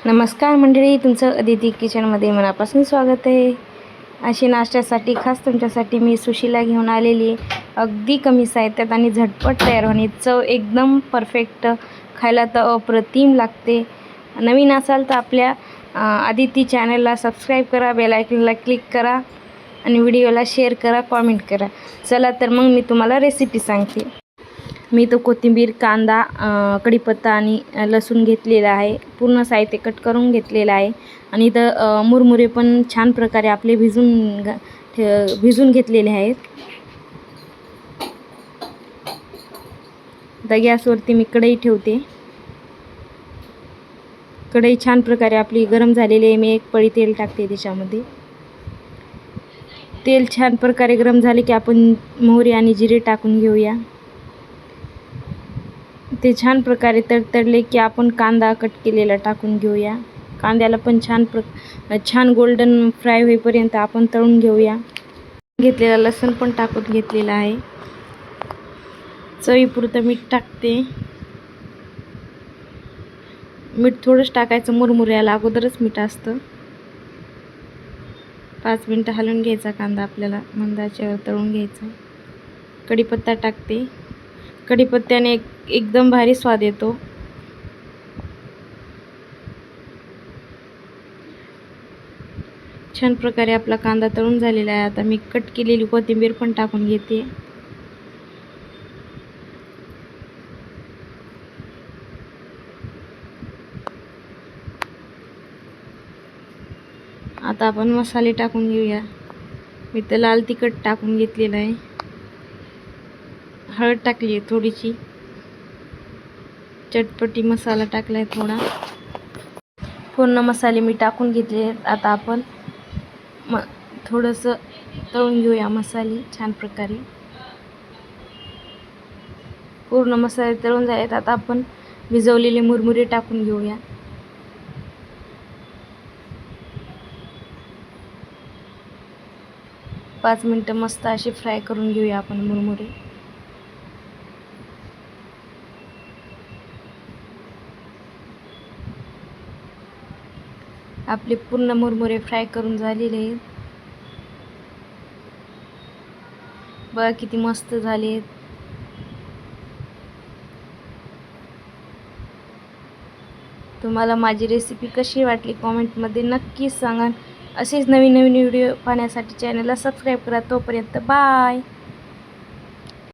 नमस्कार मंडळी, तुमचं अदिती किचनमध्ये मनापासून स्वागत आहे। अशी नाश्त्यासाठी खास तुमच्यासाठी मी सुशीला घेऊन आलेली आहे। अगदी कमी साहित्यात आणि झटपट तयार होणे, चव एकदम परफेक्ट, खायला तर अप्रतिम लागते। नवीन असाल तर आपल्या अदिती चॅनलला सबस्क्राईब करा, बेल आयकॉनला क्लिक करा आणि व्हिडिओला शेअर करा, कॉमेंट करा। चला तर मग मी तुम्हाला रेसिपी सांगते। मी तो कोथिंबीर, कांदा, कढीपत्ता आणि लसूण घेतलेला आहे। पूर्ण साहित्य कट करून घेतलेलं आहे आणि इथं मुरमुरे पण छान प्रकारे आपले भिजून घेतलेले आहेत। आता गॅसवरती मी कढई ठेवते। कढई छान प्रकारे आपली गरम झालेली आहे। मी एक पळी तेल टाकते त्याच्यामध्ये। तेल छान प्रकारे गरम झाले की आपण मोहरी आणि जिरे टाकून घेऊया। ते छान प्रकारे तडतडले की आपण कांदा कट केलेला टाकून घेऊया। कांद्याला पण छान गोल्डन फ्राय होईपर्यंत आपण तळून घेऊया। घेतलेला लसूण पण टाकून घेतलेला आहे। चवीपुरतं मीठ टाकते। मीठ थोडंच टाकायचं, मुरमुऱ्याला अगोदरच मीठ असतं। 5 मिनिटं हलवून घ्यायचा कांदा, आपल्याला मंद आचेवर तळून घ्यायचा। कढीपत्ता टाकते। कढीपत्त्याने एकदम भारी स्वाद येतो। छान प्रकारे आपला कांदा तळून झालेला आहे। आता मी कट केलेली कोथिंबीर पण टाकून घेते। आता आपण मसाले टाकून घेऊया। मी तर लाल तिखट टाकून घेतलेलं आहे। हळद टाकली आहे थोडीशी। चटपटी मसाला टाकला आहे थोडा। पूर्ण मसाले मी टाकून घेतले आहेत। आता आपण थोडंसं तळून घेऊया मसाले छान प्रकारे। पूर्ण मसाले तळून झालेत। आता आपण भिजवलेले मुरमुरे टाकून घेऊया। पाच मिनिटं मस्त असे फ्राय करून घेऊया आपण मुरमुरे। आपले पूर्ण मुरमुरे फ्राय करून झालेले आहेत। बघा किती मस्त झाले आहेत। तुम्हाला माझी रेसिपी कशी वाटली कमेंटमध्ये नक्कीच सांगा। असेच नवीन व्हिडिओ पाहण्यासाठी चॅनलला सबस्क्राईब करा। तोपर्यंत बाय।